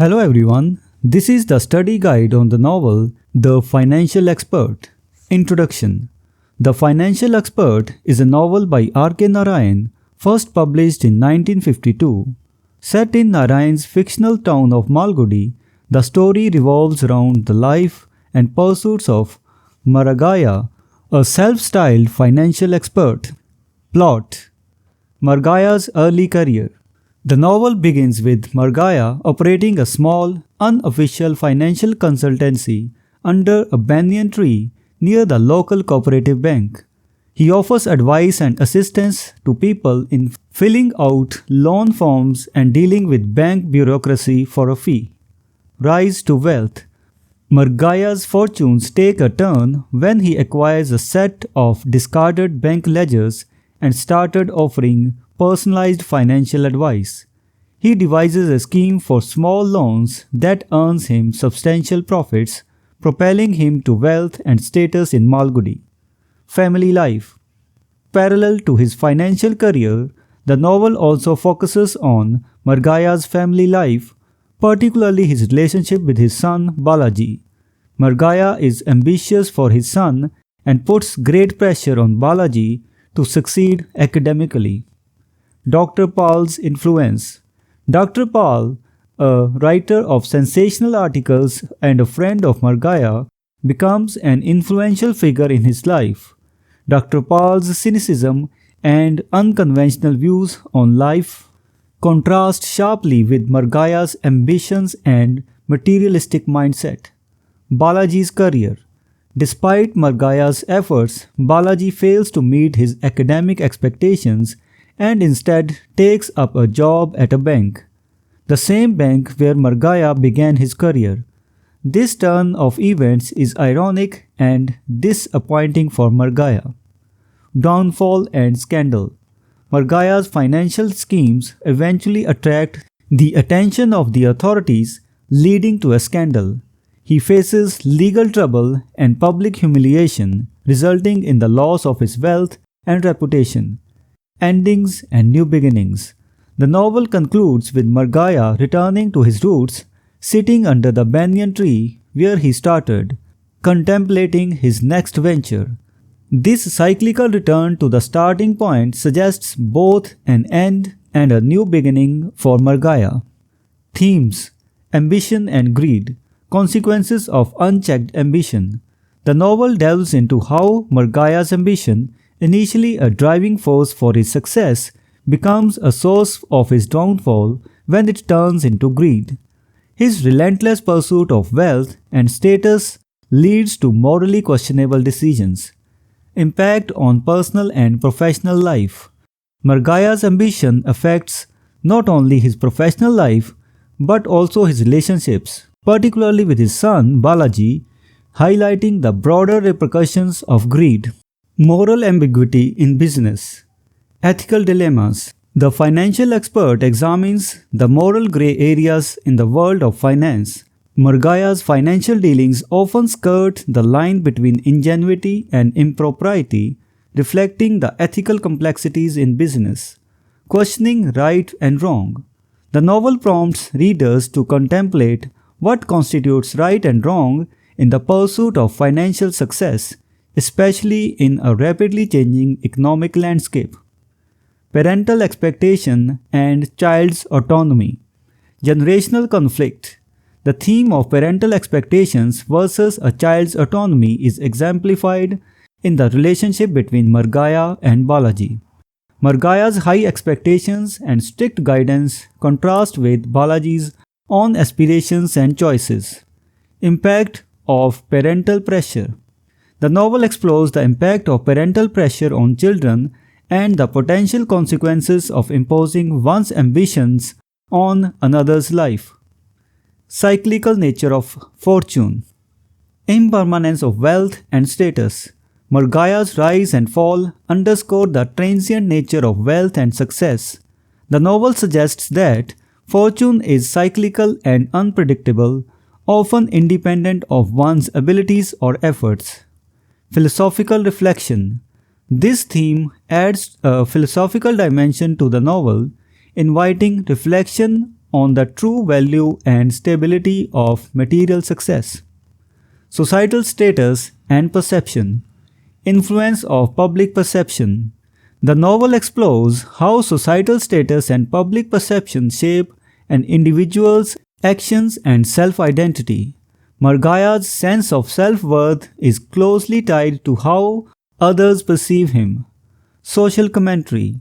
Hello everyone, this is the study guide on the novel The Financial Expert. Introduction. The Financial Expert is a novel by R.K. Narayan, first published in 1952. Set in Narayan's fictional town of Malgudi, the story revolves around the life and pursuits of Maragaya, a self-styled financial expert. Plot. Margaya's early career. The novel begins with Margaya operating a small, unofficial financial consultancy under a banyan tree near the local cooperative bank. He offers advice and assistance to people in filling out loan forms and dealing with bank bureaucracy for a fee. Rise to wealth. Margaya's fortunes take a turn when he acquires a set of discarded bank ledgers and started offering personalized financial advice. He devises a scheme for small loans that earns him substantial profits, propelling him to wealth and status in Malgudi. Family life. Parallel to his financial career, the novel also focuses on Margaya's family life, particularly his relationship with his son Balaji. Margaya is ambitious for his son and puts great pressure on Balaji to succeed academically. Dr. Pal's influence. Dr. Pal, a writer of sensational articles and a friend of Margaya, becomes an influential figure in his life. Dr. Pal's cynicism and unconventional views on life contrast sharply with Margaya's ambitions and materialistic mindset. Balaji's career. Despite Margaya's efforts, Balaji fails to meet his academic expectations and instead takes up a job at a bank, the same bank where Margaya began his career. This turn of events is ironic and disappointing for Margaya. Downfall and scandal. Margaya's financial schemes eventually attract the attention of the authorities, leading to a scandal. He faces legal trouble and public humiliation, resulting in the loss of his wealth and reputation. Endings and new beginnings. The novel concludes with Margaya returning to his roots, sitting under the banyan tree where he started, contemplating his next venture. This cyclical return to the starting point suggests both an end and a new beginning for Margaya. Themes: ambition and greed, consequences of unchecked ambition. The novel delves into how Margaya's ambition, initially a driving force for his success, becomes a source of his downfall when it turns into greed. His relentless pursuit of wealth and status leads to morally questionable decisions. Impact on personal and professional life. Margaya's ambition affects not only his professional life but also his relationships, particularly with his son Balaji, highlighting the broader repercussions of greed. Moral ambiguity in business. Ethical dilemmas. The Financial Expert examines the moral gray areas in the world of finance. Margaya's financial dealings often skirt the line between ingenuity and impropriety, reflecting the ethical complexities in business. Questioning right and wrong. The novel prompts readers to contemplate what constitutes right and wrong in the pursuit of financial success, especially in a rapidly changing economic landscape. Parental expectation and child's autonomy. Generational conflict. The theme of parental expectations versus a child's autonomy is exemplified in the relationship between Margaya and Balaji. Margaya's high expectations and strict guidance contrast with Balaji's own aspirations and choices. Impact of parental pressure. The novel explores the impact of parental pressure on children and the potential consequences of imposing one's ambitions on another's life. Cyclical nature of fortune. Impermanence of wealth and status. Margaya's rise and fall underscore the transient nature of wealth and success. The novel suggests that fortune is cyclical and unpredictable, often independent of one's abilities or efforts. Philosophical reflection. This theme adds a philosophical dimension to the novel, inviting reflection on the true value and stability of material success. Societal status and perception. Influence of public perception. The novel explores how societal status and public perception shape an individual's actions and self-identity. Margaya's sense of self-worth is closely tied to how others perceive him. Social commentary.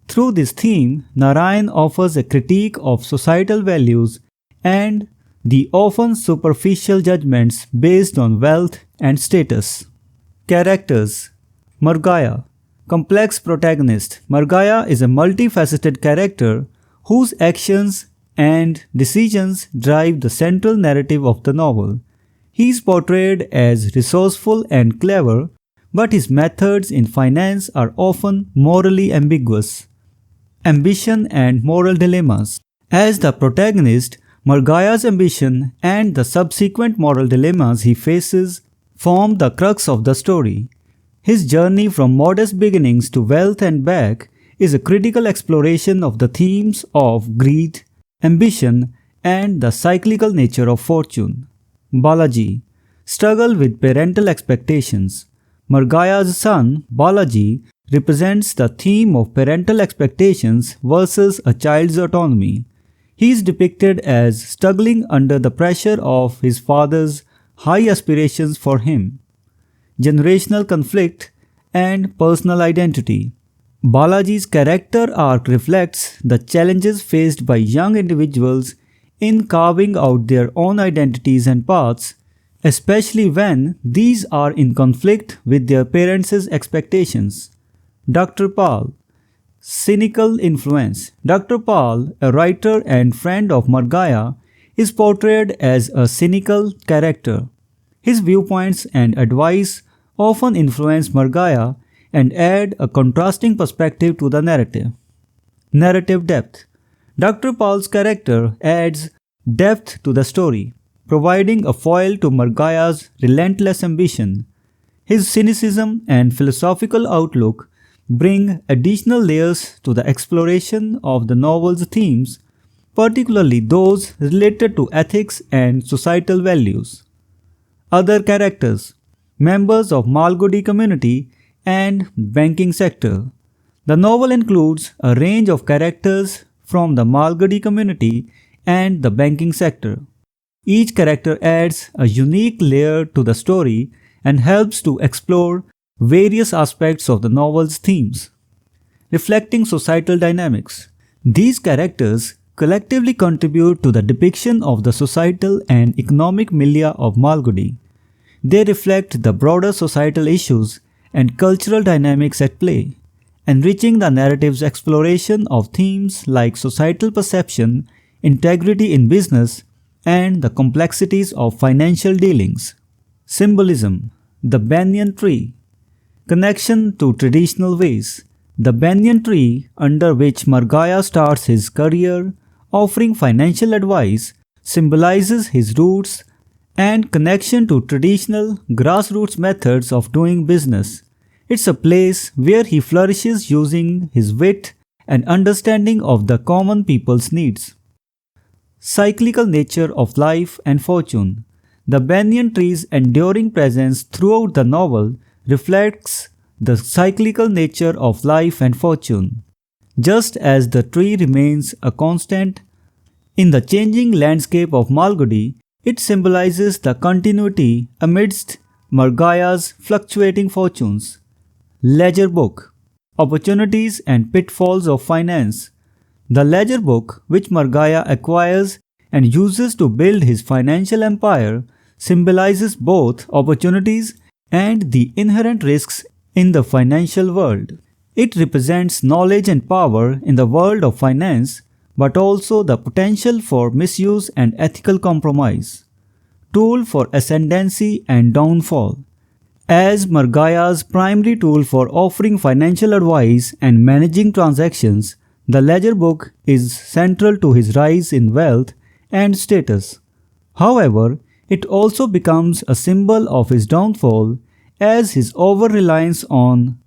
Through this theme, Narayan offers a critique of societal values and the often superficial judgments based on wealth and status. Characters. Margaya. Complex protagonist. Margaya is a multifaceted character whose actions and decisions drive the central narrative of the novel. He is portrayed as resourceful and clever, but his methods in finance are often morally ambiguous. Ambition and moral dilemmas. As the protagonist, Margaya's ambition and the subsequent moral dilemmas he faces form the crux of the story. His journey from modest beginnings to wealth and back is a critical exploration of the themes of greed, ambition, and the cyclical nature of fortune. Balaji. Struggle with parental expectations. Margaya's son, Balaji, represents the theme of parental expectations versus a child's autonomy. He is depicted as struggling under the pressure of his father's high aspirations for him. Generational conflict and personal identity. Balaji's character arc reflects the challenges faced by young individuals in carving out their own identities and paths, especially when these are in conflict with their parents' expectations. Dr. Pal. Cynical influence. Dr. Pal, a writer and friend of Margaya, is portrayed as a cynical character. His viewpoints and advice often influence Margaya and add a contrasting perspective to the narrative. Narrative depth. Dr. Pal's character adds depth to the story, providing a foil to Margaya's relentless ambition. His cynicism and philosophical outlook bring additional layers to the exploration of the novel's themes, particularly those related to ethics and societal values. Other characters. Members of Malgudi community and banking sector. The novel includes a range of characters from the Malgudi community and the banking sector. Each character adds a unique layer to the story and helps to explore various aspects of the novel's themes. Reflecting societal dynamics. These characters collectively contribute to the depiction of the societal and economic milieu of Malgudi. They reflect the broader societal issues and cultural dynamics at play, enriching the narrative's exploration of themes like societal perception, integrity in business, and the complexities of financial dealings. Symbolism. The banyan tree. Connection to traditional ways. The banyan tree, under which Margaya starts his career, offering financial advice, symbolizes his roots and connection to traditional grassroots methods of doing business. It's a place where he flourishes using his wit and understanding of the common people's needs. Cyclical nature of life and fortune. The banyan tree's enduring presence throughout the novel reflects the cyclical nature of life and fortune. Just as the tree remains a constant in the changing landscape of Malgudi, it symbolizes the continuity amidst Margaya's fluctuating fortunes. Ledger book. Opportunities and pitfalls of finance. The ledger book, which Margaya acquires and uses to build his financial empire, symbolizes both opportunities and the inherent risks in the financial world. It represents knowledge and power in the world of finance, but also the potential for misuse and ethical compromise. Tool for ascendancy and downfall. As Margaya's primary tool for offering financial advice and managing transactions, the ledger book is central to his rise in wealth and status. However, it also becomes a symbol of his downfall as his over-reliance on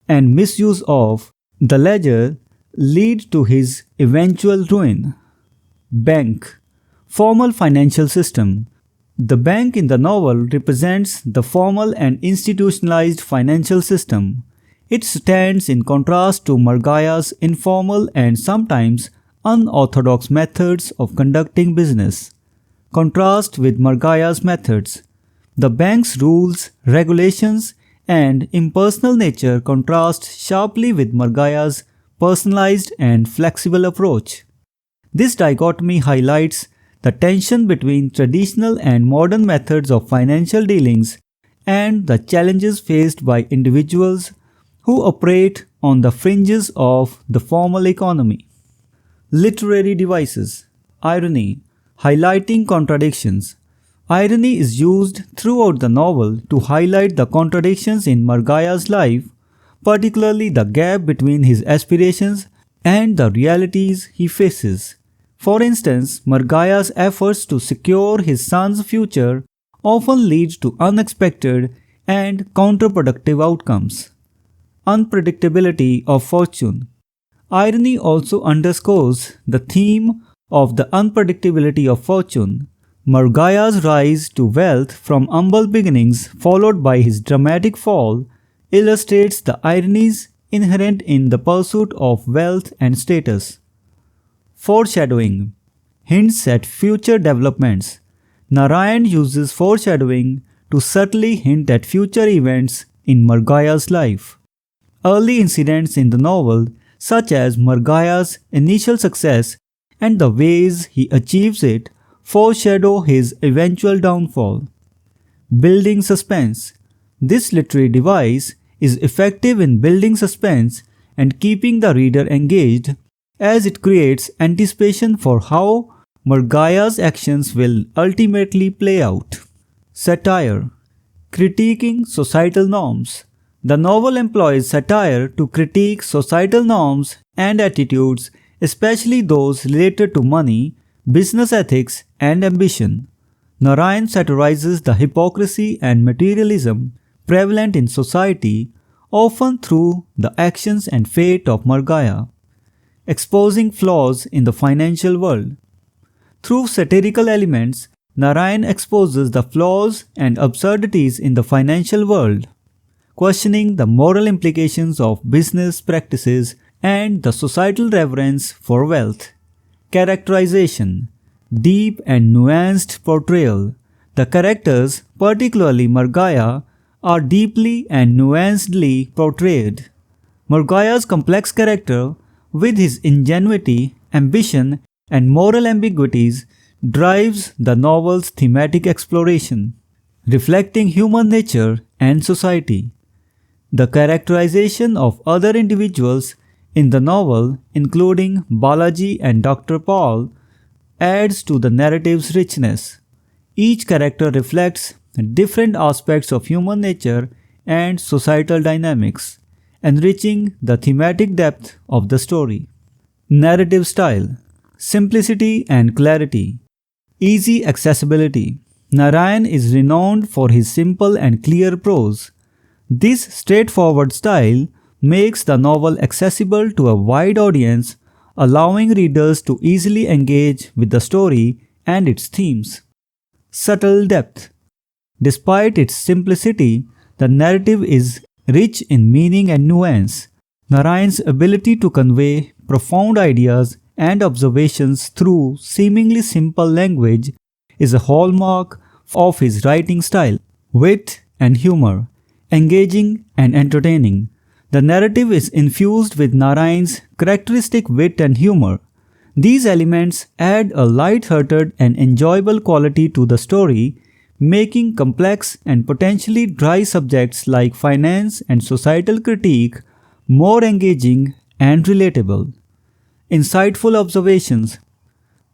and misuse of the ledger lead to his eventual ruin. Bank. Formal financial system. The bank in the novel represents the formal and institutionalized financial system. It stands in contrast to Margaya's informal and sometimes unorthodox methods of conducting business. Contrast with Margaya's methods. The bank's rules, regulations, and impersonal nature contrast sharply with Margaya's personalized and flexible approach. This dichotomy highlights the tension between traditional and modern methods of financial dealings and the challenges faced by individuals who operate on the fringes of the formal economy. Literary devices. Irony. Highlighting contradictions. Irony is used throughout the novel to highlight the contradictions in Margaya's life, particularly the gap between his aspirations and the realities he faces. For instance, Margaya's efforts to secure his son's future often lead to unexpected and counterproductive outcomes. Unpredictability of fortune. Irony also underscores the theme of the unpredictability of fortune. Margaya's rise to wealth from humble beginnings, followed by his dramatic fall, illustrates the ironies inherent in the pursuit of wealth and status. Foreshadowing. Hints at future developments. Narayan uses foreshadowing to subtly hint at future events in Margaya's life. Early incidents in the novel, such as Margaya's initial success and the ways he achieves it, foreshadow his eventual downfall. Building suspense. This literary device is effective in building suspense and keeping the reader engaged, as it creates anticipation for how Margaya's actions will ultimately play out. Satire. Critiquing societal norms. The novel employs satire to critique societal norms and attitudes, especially those related to money, business ethics, and ambition. Narayan satirizes the hypocrisy and materialism prevalent in society, often through the actions and fate of Margaya. Exposing flaws in the financial world. Through satirical elements, Narayan exposes the flaws and absurdities in the financial world, questioning the moral implications of business practices and the societal reverence for wealth. Characterization. Deep and nuanced portrayal. The characters, particularly Margaya, are deeply and nuancedly portrayed. Margaya's complex character, with his ingenuity, ambition, and moral ambiguities, drives the novel's thematic exploration, reflecting human nature and society. The characterization of other individuals in the novel, including Balaji and Dr. Paul, adds to the narrative's richness. Each character reflects different aspects of human nature and societal dynamics, enriching the thematic depth of the story. Narrative style. Simplicity and clarity. Easy accessibility. Narayan is renowned for his simple and clear prose. This straightforward style makes the novel accessible to a wide audience, allowing readers to easily engage with the story and its themes. Subtle depth. Despite its simplicity, the narrative is rich in meaning and nuance. Narayan's ability to convey profound ideas and observations through seemingly simple language is a hallmark of his writing style. Wit and humor. Engaging and entertaining. The narrative is infused with Narayan's characteristic wit and humor. These elements add a light-hearted and enjoyable quality to the story, making complex and potentially dry subjects like finance and societal critique more engaging and relatable. Insightful observations.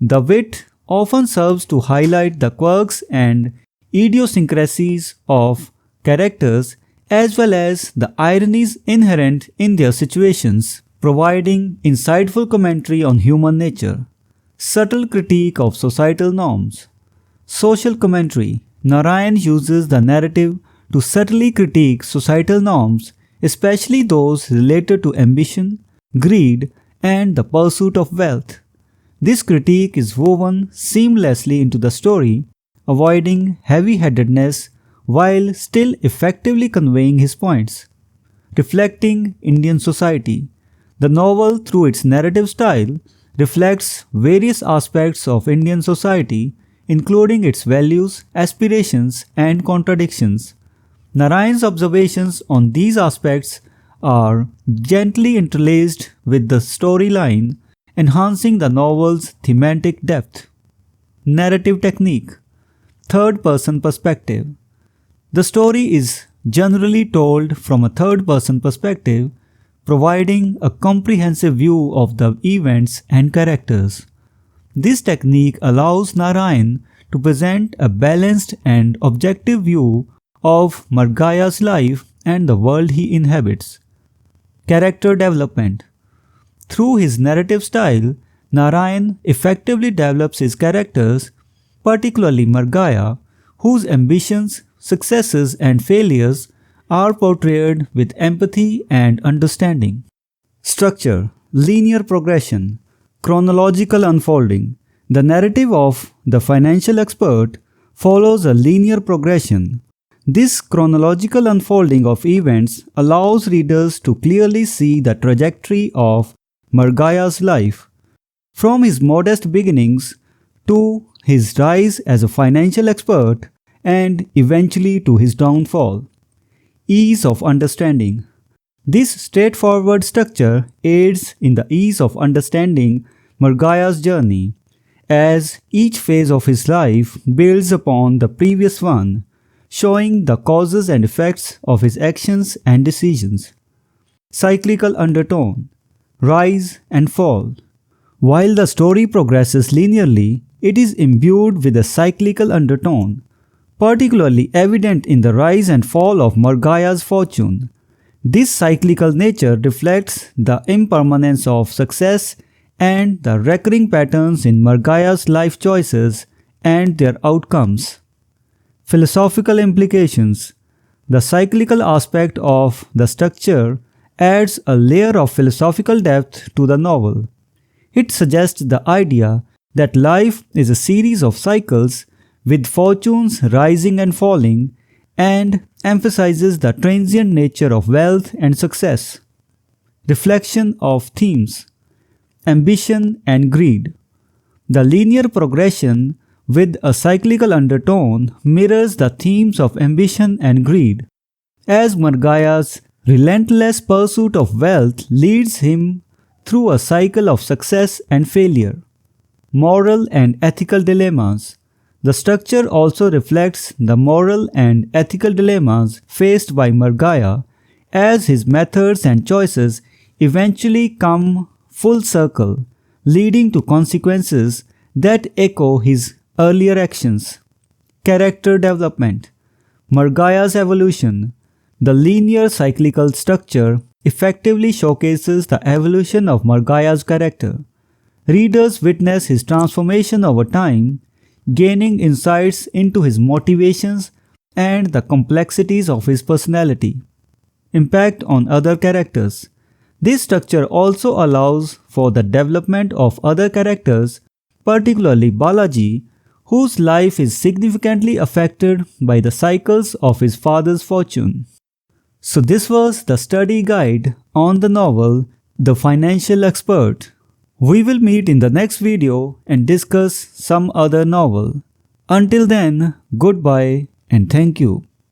The wit often serves to highlight the quirks and idiosyncrasies of characters as well as the ironies inherent in their situations, providing insightful commentary on human nature. Subtle critique of societal norms. Social commentary. Narayan uses the narrative to subtly critique societal norms, especially those related to ambition, greed, and the pursuit of wealth. This critique is woven seamlessly into the story, avoiding heavy-handedness while still effectively conveying his points. Reflecting Indian society, the novel, through its narrative style, reflects various aspects of Indian society, including its values, aspirations, and contradictions. Narayan's observations on these aspects are gently interlaced with the storyline, enhancing the novel's thematic depth. Narrative technique. Third-person perspective. The story is generally told from a third-person perspective, providing a comprehensive view of the events and characters. This technique allows Narayan to present a balanced and objective view of Margaya's life and the world he inhabits. Character development. Through his narrative style, Narayan effectively develops his characters, particularly Margaya, whose ambitions, successes, and failures are portrayed with empathy and understanding. Structure, linear progression, chronological unfolding. The narrative of The Financial Expert follows a linear progression. This chronological unfolding of events allows readers to clearly see the trajectory of Margaya's life, from his modest beginnings to his rise as a financial expert and eventually to his downfall. Ease of understanding. This straightforward structure aids in the ease of understanding Margaya's journey, as each phase of his life builds upon the previous one, showing the causes and effects of his actions and decisions. Cyclical undertone. Rise and fall. While the story progresses linearly, it is imbued with a cyclical undertone, particularly evident in the rise and fall of Margaya's fortune. This cyclical nature reflects the impermanence of success and the recurring patterns in Margaya's life choices and their outcomes. Philosophical implications. The cyclical aspect of the structure adds a layer of philosophical depth to the novel. It suggests the idea that life is a series of cycles with fortunes rising and falling, and emphasizes the transient nature of wealth and success. Reflection of themes. Ambition and greed. The linear progression with a cyclical undertone mirrors the themes of ambition and greed, as Margaya's relentless pursuit of wealth leads him through a cycle of success and failure. Moral and ethical dilemmas. The structure also reflects the moral and ethical dilemmas faced by Margaya, as his methods and choices eventually come full circle, leading to consequences that echo his earlier actions. Character development. Margaya's evolution. The linear cyclical structure effectively showcases the evolution of Margaya's character. Readers witness his transformation over time, gaining insights into his motivations and the complexities of his personality. Impact on other characters. This structure also allows for the development of other characters, particularly Balaji, whose life is significantly affected by the cycles of his father's fortune. So this was the study guide on the novel The Financial Expert. We will meet in the next video and discuss some other novel. Until then, goodbye and thank you.